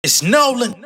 It's Nolan.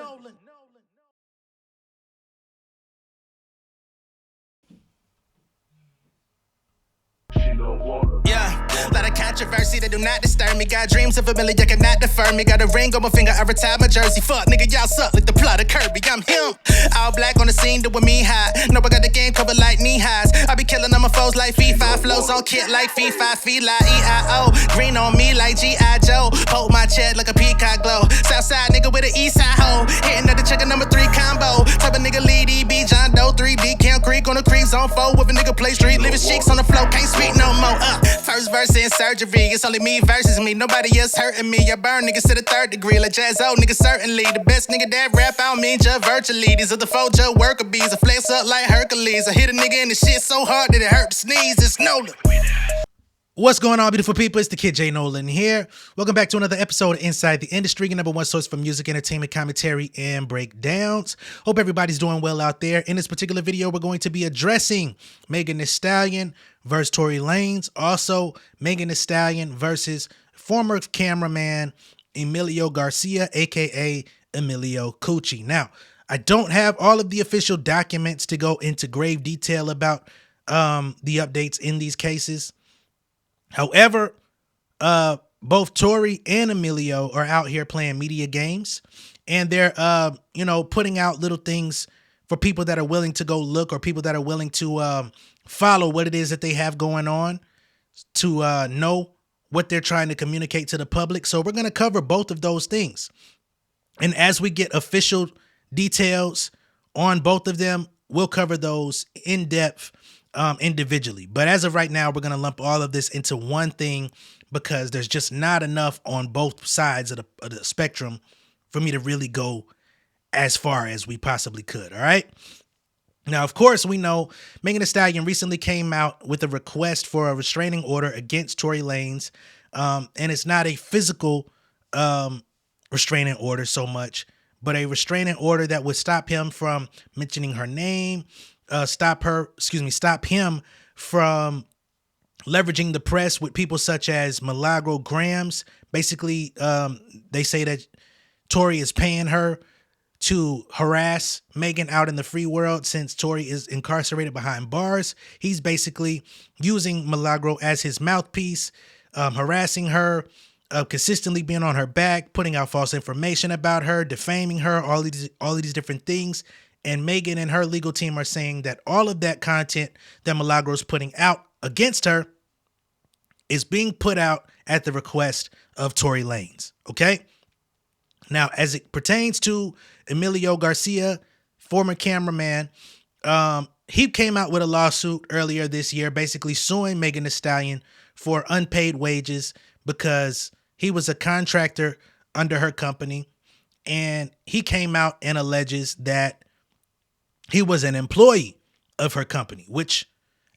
Yeah, lot of controversy that do not disturb me. Got dreams of a million, cannot defer me. Got a ring on my finger, I retired my jersey. Fuck, nigga, y'all suck like the plot of Kirby. I'm him. All black on the scene, doing me high. No, I got the game covered like knee highs. I be killing on my foes like FIFA. Flows on kit like FIFA, Fila, EIO. Green on me like G.I. Joe. Hold my chest like a peacock glow. Southside nigga with an eastside hoe. Hitting at the checker number 3 combo. Type of nigga lead EB, John Doe, 3D, Camp Creek on the creek, zone 4. With a nigga play street, leave his cheeks on the floor, can't speak no more. First verse in surgery, it's only me versus me. Nobody else hurting me. I burn niggas to the 3rd degree, like Jazz O, nigga certainly. The best nigga that rap, I don't mean just virtually. These are the 4 just worker bees. I flex up like Hercules. I hit a nigga in the shit so hard that it hurt to sneeze. It's Nolan. What's going on, beautiful people? It's the kid J Nolan here. Welcome back to another episode of Inside the Industry, your number one source for music, entertainment, commentary, and breakdowns. Hope everybody's doing well out there. In this particular video, we're going to be addressing Megan Thee Stallion versus Tory Lanez. Also, Megan Thee Stallion versus former cameraman Emilio Garcia, aka Emilio Coochie. Now, I don't have all of the official documents to go into grave detail about the updates in these cases. However, both Tory and Emilio are out here playing media games, and they're, putting out little things for people that are willing to go look, or people that are willing to follow what it is that they have going on, to know what they're trying to communicate to the public. So we're going to cover both of those things. And as we get official details on both of them, we'll cover those in depth individually. But as of right now, we're going to lump all of this into one thing because there's just not enough on both sides of the spectrum for me to really go as far as we possibly could. All right. Now, of course, we know Megan Thee Stallion recently came out with a request for a restraining order against Tory Lanez. And it's not a physical restraining order so much, but a restraining order that would stop him from mentioning her name, stop him from leveraging the press with people such as Milagro Grams. Basically, they say that Tory is paying her to harass Megan out in the free world since Tory is incarcerated behind bars. He's basically using Milagro as his mouthpiece, harassing her, consistently being on her back, putting out false information about her, defaming her, all of these different things. And Megan and her legal team are saying that all of that content that Milagro is putting out against her is being put out at the request of Tory Lanez. Okay. Now, as it pertains to Emilio Garcia, former cameraman, he came out with a lawsuit earlier this year, basically suing Megan Thee Stallion for unpaid wages because he was a contractor under her company. And he came out and alleges that he was an employee of her company, which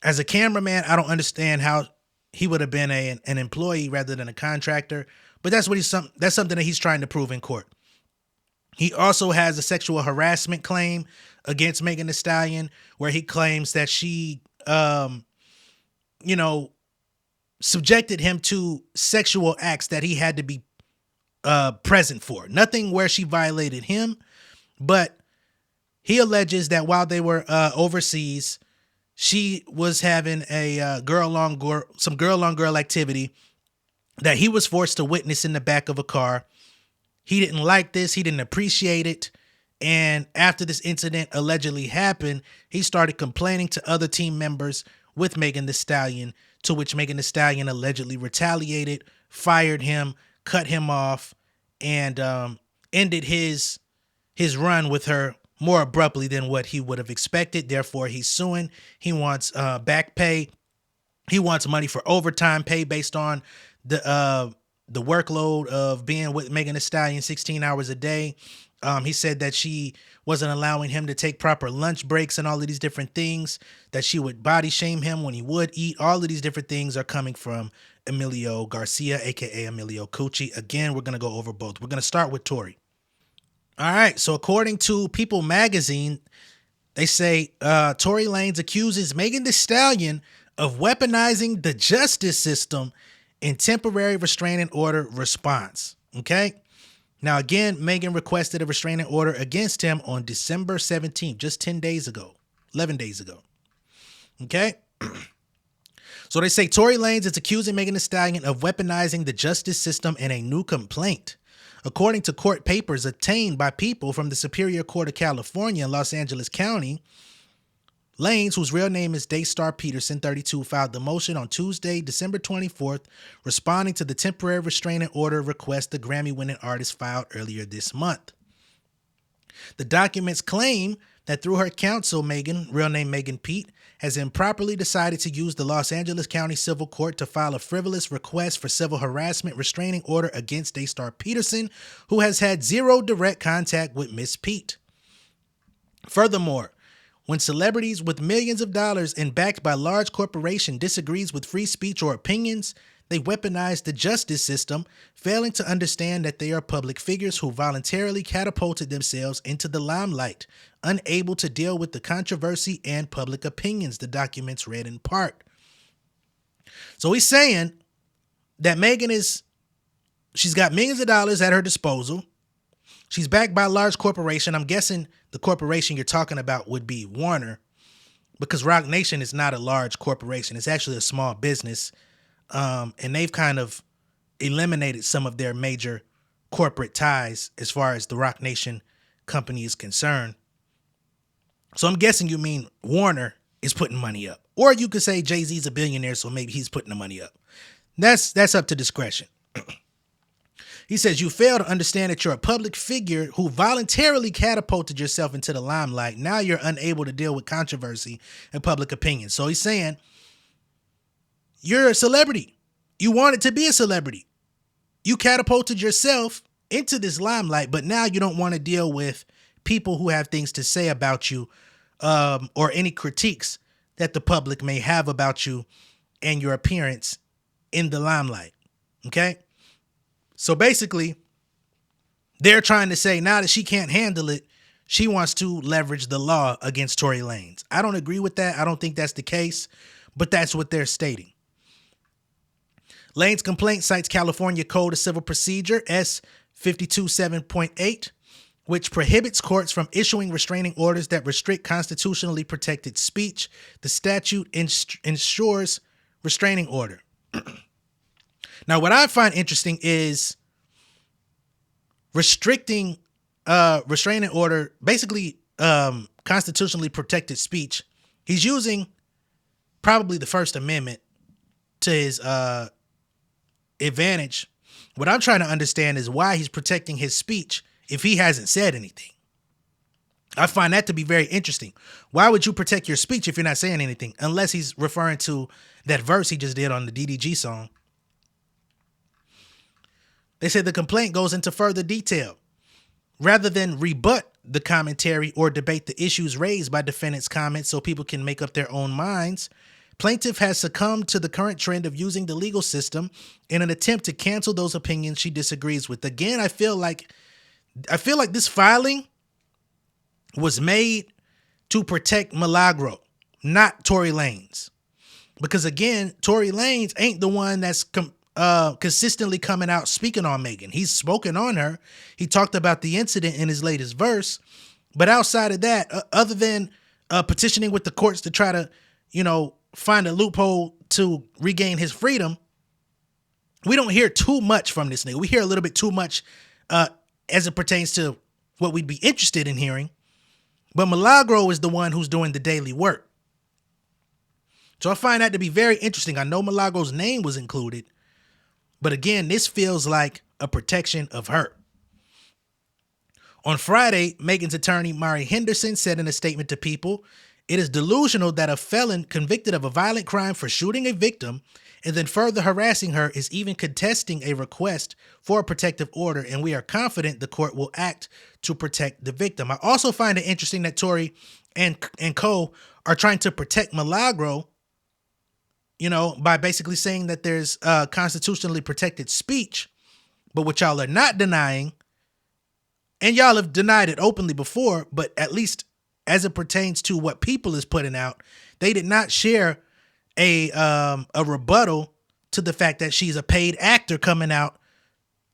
as a cameraman, I don't understand how he would have been an employee rather than a contractor. But that's that's something that he's trying to prove in court. He also has a sexual harassment claim against Megan Thee Stallion, where he claims that she, subjected him to sexual acts that he had to be present for. Nothing where she violated him, but he alleges that while they were overseas, she was having a girl on girl activity that he was forced to witness in the back of a car. He didn't like this. He didn't appreciate it. And after this incident allegedly happened, he started complaining to other team members with Megan Thee Stallion, to which Megan Thee Stallion allegedly retaliated, fired him, cut him off, and ended his run with her more abruptly than what he would have expected. Therefore, he's suing. He wants back pay. He wants money for overtime pay based on the workload of being with Megan Thee Stallion 16 hours a day. He said that she wasn't allowing him to take proper lunch breaks and all of these different things, that she would body shame him when he would eat. All of these different things are coming from Emilio Garcia, aka Emilio Coochie. Again, we're going to go over both. We're going to start with Tory. All right. So according to People magazine, they say Tory Lanez accuses Megan Thee Stallion of weaponizing the justice system in temporary restraining order response. Okay. Now, again, Megan requested a restraining order against him on December 17th, just 10 days ago, 11 days ago. Okay? So they say Tory Lanez is accusing Megan Thee Stallion of weaponizing the justice system in a new complaint. According to court papers obtained by people from the Superior Court of California in Los Angeles County, Lanez, whose real name is Daystar Peterson, 32, filed the motion on Tuesday, December 24th, responding to the temporary restraining order request the Grammy-winning artist filed earlier this month. The documents claim that through her counsel, Megan, real name Megan Pete, has improperly decided to use the Los Angeles County Civil Court to file a frivolous request for civil harassment restraining order against Daystar Peterson, who has had zero direct contact with Miss Pete. Furthermore, when celebrities with millions of dollars and backed by large corporations disagrees with free speech or opinions, they weaponize the justice system, failing to understand that they are public figures who voluntarily catapulted themselves into the limelight, unable to deal with the controversy and public opinions, the documents read in part. So he's saying that she's got millions of dollars at her disposal. She's backed by a large corporation. I'm guessing the corporation you're talking about would be Warner, because Roc Nation is not a large corporation. It's actually a small business. And they've kind of eliminated some of their major corporate ties as far as the Roc Nation company is concerned. So I'm guessing you mean Warner is putting money up. Or you could say Jay-Z's a billionaire, so maybe he's putting the money up. That's up to discretion. He says, you fail to understand that you're a public figure who voluntarily catapulted yourself into the limelight. Now you're unable to deal with controversy and public opinion. So he's saying, you're a celebrity. You wanted to be a celebrity. You catapulted yourself into this limelight, but now you don't want to deal with people who have things to say about you, or any critiques that the public may have about you and your appearance in the limelight. Okay? So basically, they're trying to say now that she can't handle it, she wants to leverage the law against Tory Lanez. I don't agree with that. I don't think that's the case, but that's what they're stating. Lanez's complaint cites California Code of Civil Procedure S 527.8, which prohibits courts from issuing restraining orders that restrict constitutionally protected speech. The statute ensures restraining order. Now, what I find interesting is restricting restraining order, basically constitutionally protected speech. He's using probably the First Amendment to his advantage. What I'm trying to understand is why he's protecting his speech if he hasn't said anything. I find that to be very interesting. Why would you protect your speech if you're not saying anything? Unless he's referring to that verse he just did on the DDG song. They say the complaint goes into further detail. Rather than rebut the commentary or debate the issues raised by defendants' comments so people can make up their own minds, plaintiff has succumbed to the current trend of using the legal system in an attempt to cancel those opinions she disagrees with. Again, I feel like this filing was made to protect Milagro, not Tory Lanez. Because again, Tory Lanez ain't the one that's consistently coming out speaking on Megan. He's spoken on her. He talked about the incident in his latest verse. But outside of that, other than petitioning with the courts to try to, find a loophole to regain his freedom, we don't hear too much from this nigga. We hear a little bit too much as it pertains to what we'd be interested in hearing. But Milagro is the one who's doing the daily work. So I find that to be very interesting. I know Milagro's name was included, but again, this feels like a protection of her. On Friday, Megan's attorney, Mari Henderson, said in a statement to People, "It is delusional that a felon convicted of a violent crime for shooting a victim and then further harassing her is even contesting a request for a protective order, and we are confident the court will act to protect the victim." I also find it interesting that Tory and co are trying to protect Milagro, by basically saying that there's constitutionally protected speech. But what y'all are not denying, and y'all have denied it openly before, but at least as it pertains to what People is putting out, they did not share a rebuttal to the fact that she's a paid actor coming out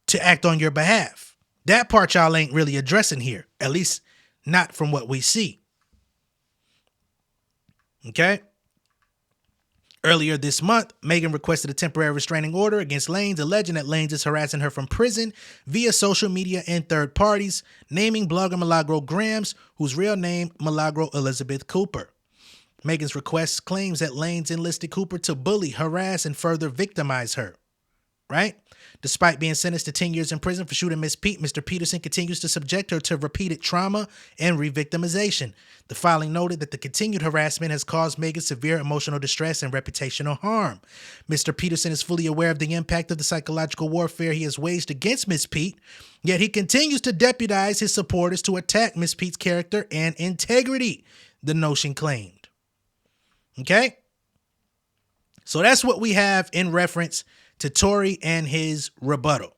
to act on your behalf. That part y'all ain't really addressing here, at least not from what we see. Okay? Earlier this month, Megan requested a temporary restraining order against Lanez, alleging that Lanez is harassing her from prison via social media and third parties, naming blogger Milagro Grams, whose real name Milagro Elizabeth Cooper. Megan's request claims that Lanez enlisted Cooper to bully, harass, and further victimize her. Right? Despite being sentenced to 10 years in prison for shooting Miss Pete, Mr. Peterson continues to subject her to repeated trauma and re-victimization. The filing noted that the continued harassment has caused Megan severe emotional distress and reputational harm. Mr. Peterson is fully aware of the impact of the psychological warfare he has waged against Miss Pete, yet he continues to deputize his supporters to attack Miss Pete's character and integrity, the notion claimed. Okay? So that's what we have in reference to Tory and his rebuttal.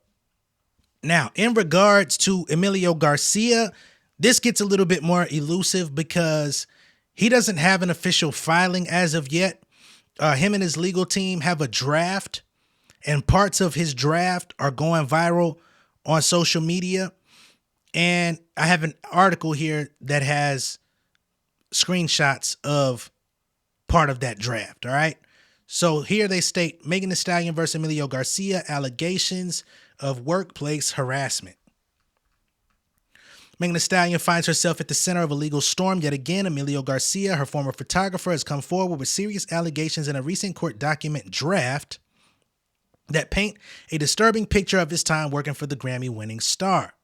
Now, in regards to Emilio Garcia, this gets a little bit more elusive because he doesn't have an official filing as of yet. Him and his legal team have a draft, and parts of his draft are going viral on social media. And I have an article here that has screenshots of part of that draft, all right? So here they state, Megan Thee Stallion versus Emilio Garcia, allegations of workplace harassment. Megan Thee Stallion finds herself at the center of a legal storm yet again. Emilio Garcia, her former photographer, has come forward with serious allegations in a recent court document draft that paint a disturbing picture of his time working for the Grammy-winning star.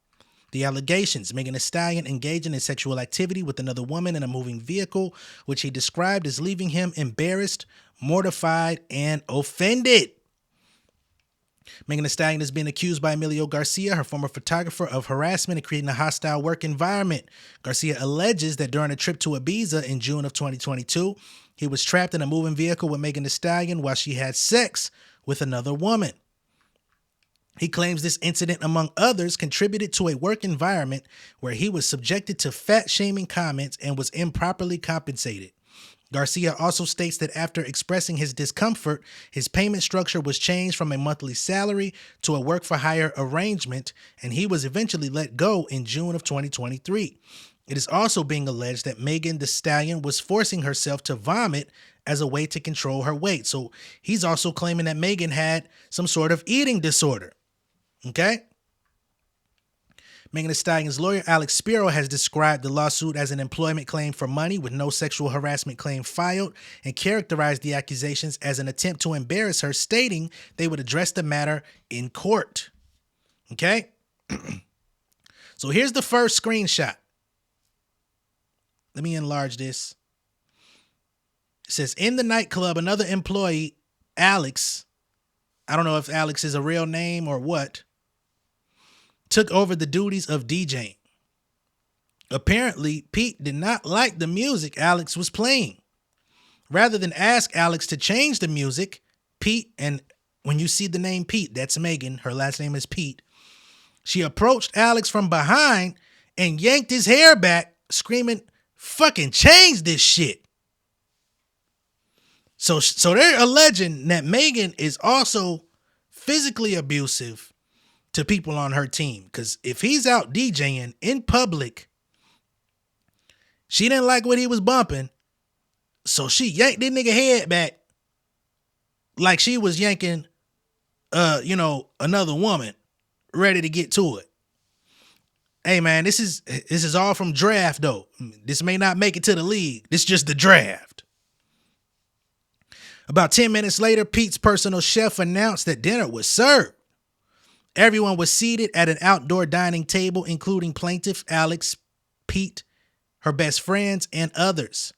The allegations: Megan Thee Stallion engaging in sexual activity with another woman in a moving vehicle, which he described as leaving him embarrassed, mortified, and offended. Megan Thee Stallion is being accused by Emilio Garcia, her former photographer, of harassment and creating a hostile work environment. Garcia alleges that during a trip to Ibiza in June of 2022, he was trapped in a moving vehicle with Megan Thee Stallion while she had sex with another woman. He claims this incident, among others, contributed to a work environment where he was subjected to fat-shaming comments and was improperly compensated. Garcia also states that after expressing his discomfort, his payment structure was changed from a monthly salary to a work-for-hire arrangement, and he was eventually let go in June of 2023. It is also being alleged that Megan Thee Stallion was forcing herself to vomit as a way to control her weight. So he's also claiming that Megan had some sort of eating disorder. Okay? Megan Thee Stallion's lawyer, Alex Spiro, has described the lawsuit as an employment claim for money with no sexual harassment claim filed and characterized the accusations as an attempt to embarrass her, stating they would address the matter in court. Okay? So here's the first screenshot. Let me enlarge this. It says, in the nightclub, another employee, Alex, I don't know if Alex is a real name or what, took over the duties of DJing. Apparently, Pete did not like the music Alex was playing. Rather than ask Alex to change the music, Pete, and when you see the name Pete, that's Megan, her last name is Pete, she approached Alex from behind and yanked his hair back, screaming, "Fucking change this shit." So they're alleging that Megan is also physically abusive to people on her team. Because if he's out DJing in public, she didn't like what he was bumping, so she yanked that nigga head back like she was yanking, another woman ready to get to it. Hey man, this is all from draft though. This may not make it to the league. This is just the draft. About 10 minutes later, Pete's personal chef announced that dinner was served. Everyone was seated at an outdoor dining table, including plaintiff Alex, Pete, her best friends, and others.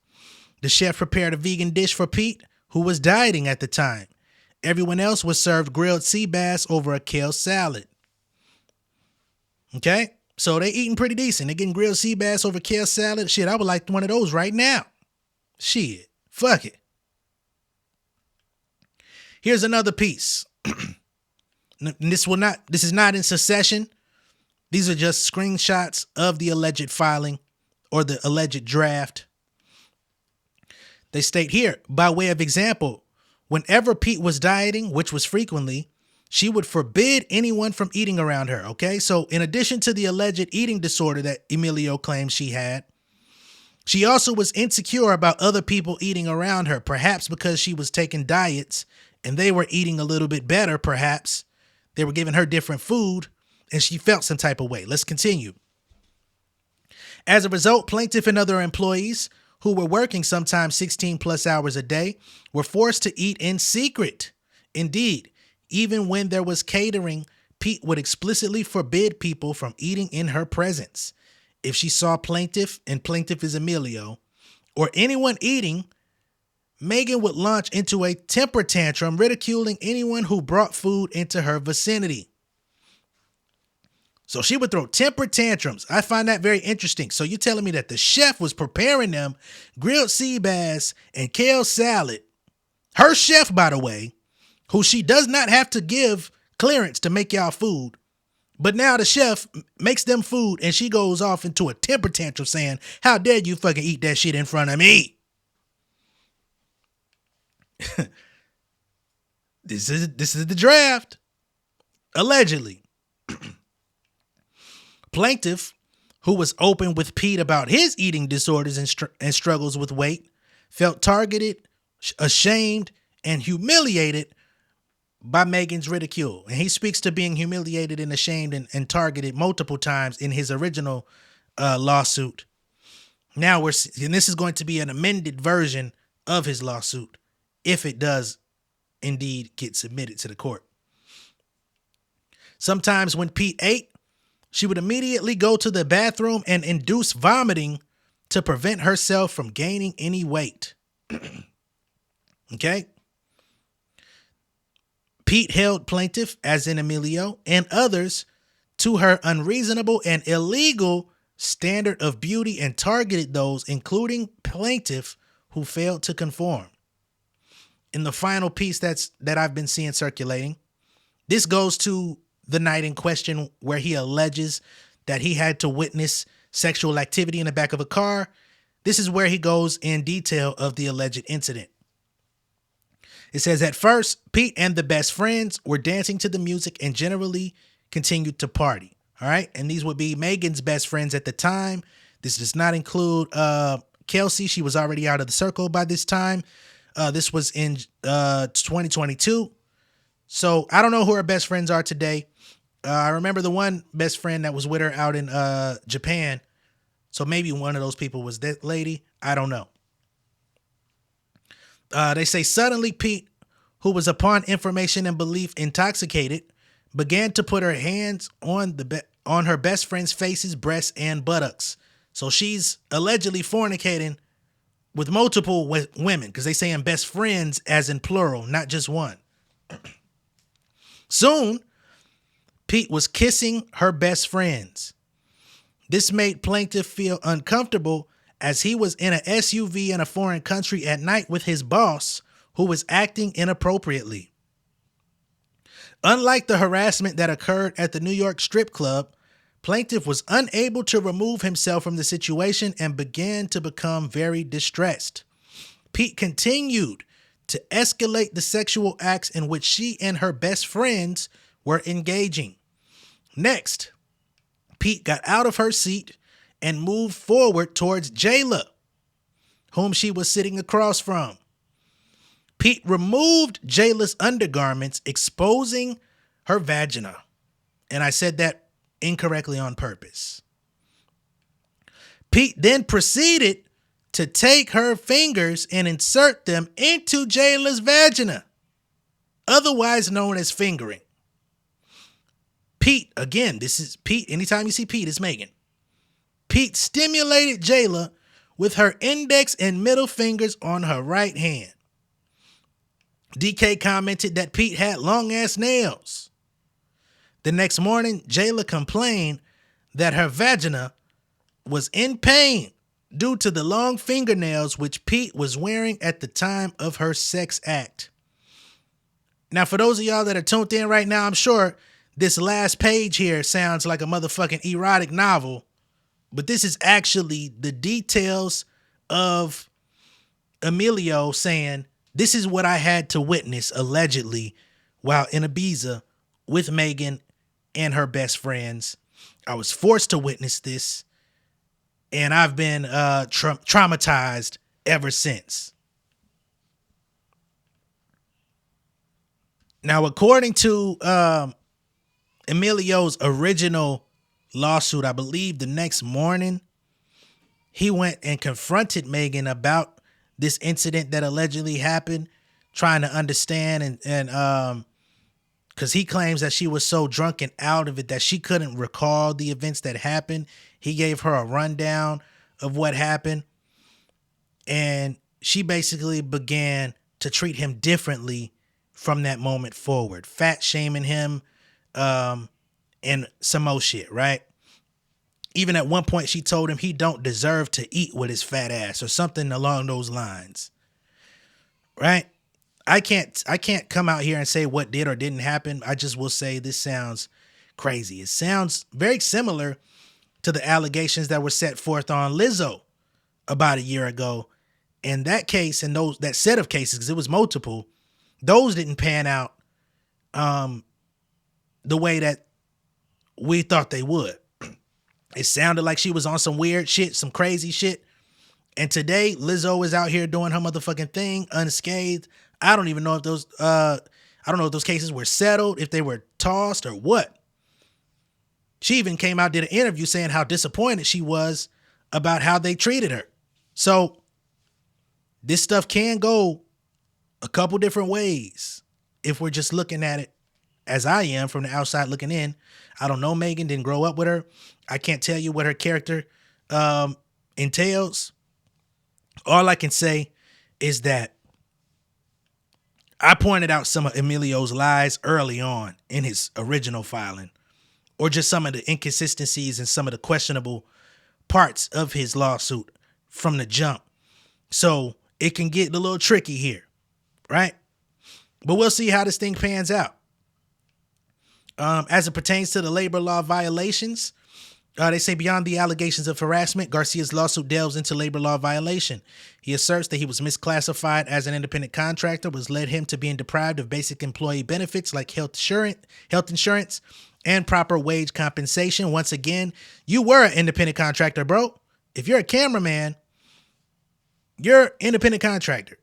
The chef prepared a vegan dish for Pete, who was dieting at the time. Everyone else was served grilled sea bass over a kale salad. Okay? So they eating pretty decent. They getting grilled sea bass over kale salad. Shit, I would like one of those right now. Shit. Fuck it. Here's another piece. This is not in succession. These are just screenshots of the alleged filing or the alleged draft. They state here, by way of example, whenever Pete was dieting, which was frequently, She would forbid anyone from eating around her, okay? So in addition to the alleged eating disorder that Emilio claims she had, she also was insecure about other people eating around her, perhaps because she was taking diets and they were eating a little bit better, perhaps. They were giving her different food and she felt some type of way. Let's continue. As a result, plaintiff and other employees who were working sometimes 16 plus hours a day were forced to eat in secret. Indeed, even when there was catering, Pete would explicitly forbid people from eating in her presence. If she saw plaintiff, and plaintiff is Emilio, or anyone eating, Megan would launch into a temper tantrum, ridiculing anyone who brought food into her vicinity. So she would throw temper tantrums. I find that very interesting. So you're telling me that the chef was preparing them grilled sea bass and kale salad. Her chef, by the way, who she does not have to give clearance to make y'all food. But now the chef makes them food and she goes off into a temper tantrum saying, how dare you fucking eat that shit in front of me? This is the draft. Allegedly. Plaintiff, who was open with Pete about his eating disorders and struggles with weight, felt targeted, ashamed, and humiliated by Megan's ridicule. And he speaks to being humiliated and ashamed and targeted multiple times in his original lawsuit. Now and this is going to be an amended version of his lawsuit if it does indeed get submitted to the court. Sometimes when Pete ate, she would immediately go to the bathroom and induce vomiting to prevent herself from gaining any weight. Okay? Pete held plaintiff, as in Emilio, and others to her unreasonable and illegal standard of beauty and targeted those, including plaintiff, who failed to conform. In the final piece that I've been seeing circulating, this goes to the night in question where he alleges that he had to witness sexual activity in the back of a car. This is where he goes in detail of the alleged incident. It says, at first, Pete and the best friends were dancing to the music and generally continued to party. All right. And these would be Megan's best friends at the time. This does not include Kelsey. She was already out of the circle by this time. This was in 2022. So I don't know who her best friends are today. I remember the one best friend that was with her out in Japan. So maybe one of those people was that lady. I don't know. They say suddenly Pete, who was upon information and belief intoxicated, began to put her hands on her best friend's faces, breasts, and buttocks. So she's allegedly fornicating with multiple women because they saying best friends as in plural, not just one. Soon, Pete was kissing her best friends. This made plaintiff feel uncomfortable as he was in an SUV in a foreign country at night with his boss, who was acting inappropriately. Unlike the harassment that occurred at the New York strip club, plaintiff was unable to remove himself from the situation and began to become very distressed. Pete continued to escalate the sexual acts in which she and her best friends were engaging. Next, Pete got out of her seat and moved forward towards Jayla, whom she was sitting across from. Pete removed Jayla's undergarments, exposing her vagina. And I said that incorrectly on purpose. Pete then proceeded to take her fingers and insert them into Jayla's vagina, otherwise known as fingering. Pete, again, this is Pete. Anytime you see Pete, it's Megan. Pete stimulated Jayla with her index and middle fingers on her right hand. DK commented that Pete had long ass nails. The next morning, Jayla complained that her vagina was in pain due to the long fingernails which Pete was wearing at the time of her sex act. Now, for those of y'all that are tuned in right now, I'm sure this last page here sounds like a motherfucking erotic novel, but this is actually the details of Emilio saying, this is what I had to witness allegedly while in Ibiza with Megan and her best friends. I was forced to witness this, and I've been traumatized ever since. Now, according to Emilio's original lawsuit, I believe the next morning, he went and confronted Megan about this incident that allegedly happened, trying to understand and because he claims that she was so drunk and out of it that she couldn't recall the events that happened. He gave her a rundown of what happened, and she basically began to treat him differently from that moment forward, fat shaming him, and some more shit, right? Even at one point, she told him he don't deserve to eat with his fat ass or something along those lines, right? I can't come out here and say what did or didn't happen. I just will say this sounds crazy. It sounds very similar to the allegations that were set forth on Lizzo about a year ago. And that case and that set of cases, because it was multiple, those didn't pan out the way that we thought they would. It sounded like she was on some weird shit, some crazy shit. And today, Lizzo is out here doing her motherfucking thing unscathed. I don't even know if those cases were settled, if they were tossed or what. She even came out, did an interview saying how disappointed she was about how they treated her. So this stuff can go a couple different ways if we're just looking at it as I am from the outside looking in. I don't know Megan, didn't grow up with her. I can't tell you what her character entails. All I can say is that I pointed out some of Emilio's lies early on in his original filing, or just some of the inconsistencies and some of the questionable parts of his lawsuit from the jump. So it can get a little tricky here, right? But we'll see how this thing pans out. As it pertains to the labor law violations, they say beyond the allegations of harassment, Garcia's lawsuit delves into labor law violation. He asserts that he was misclassified as an independent contractor, which led him to being deprived of basic employee benefits like health insurance, and proper wage compensation. Once again, you were an independent contractor, bro. If you're a cameraman, you're an independent contractor.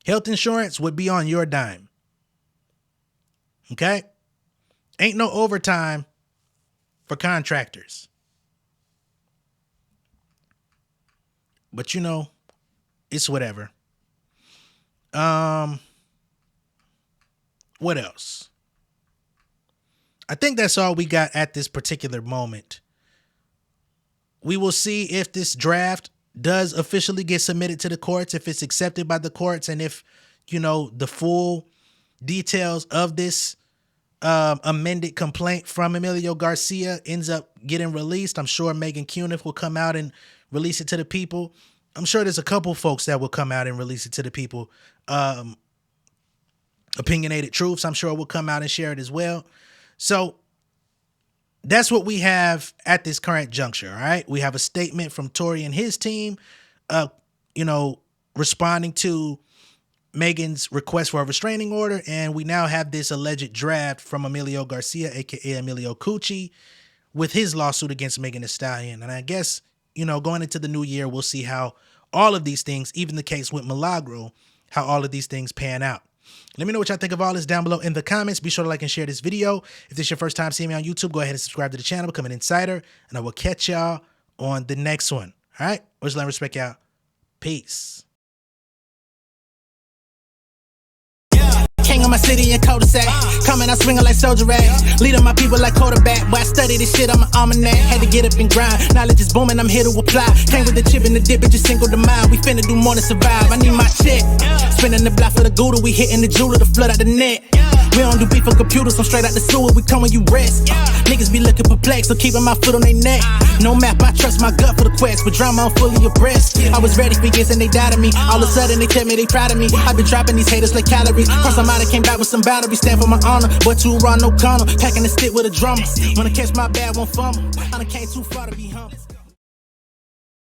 Health insurance would be on your dime. Okay? Ain't no overtime for contractors. But you know, it's whatever. What else? I think that's all we got at this particular moment. We will see if this draft does officially get submitted to the courts, if it's accepted by the courts, and if, you know, the full details of this amended complaint from Emilio Garcia ends up getting released. I'm sure Megan Cuniff will come out and release it to the people. I'm sure there's a couple folks that will come out and release it to the people. Opinionated Truths, I'm sure, will come out and share it as well. So that's what we have at this current juncture. All right. We have a statement from Tory and his team, responding to Megan's request for a restraining order. And we now have this alleged draft from Emilio Garcia, aka Emilio Cucci, with his lawsuit against Megan Thee Stallion. And I guess, going into the new year, we'll see how all of these things, even the case with Milagro, how all of these things pan out. Let me know what y'all think of all this down below in the comments. Be sure to like and share this video. If this is your first time seeing me on YouTube, go ahead and subscribe to the channel, become an insider, and I will catch y'all on the next one. All right? Much love and respect, y'all. Peace. King of my city and cul-de-sac. Coming out swinging like soldier rags. Leading my people like quarterback. Boy, I study this shit, I'm an almanac. Had to get up and grind. Knowledge is booming, I'm here to apply. Came with the chip and the dip, it just single the mile. We finna do more than survive. I need my check. Spinning the block for the Gouda. We hitting the jeweler to flood out the net. We don't do beef for computers, I'm straight out the sewer. We come when you rest. Niggas be looking perplexed, so keeping my foot on their neck. No map, I trust my gut for the quest. With drama, I'm fully abreast. I was ready for years and they doubted me. All of a sudden they tell me they proud of me. I've been dropping these haters like calories. Cross them out, I came back with some boundaries. Stand for my honor, but too raw, no corner. Packing the stick with a drummer. Wanna catch my bad, won't fumble. I done came too far to be humble.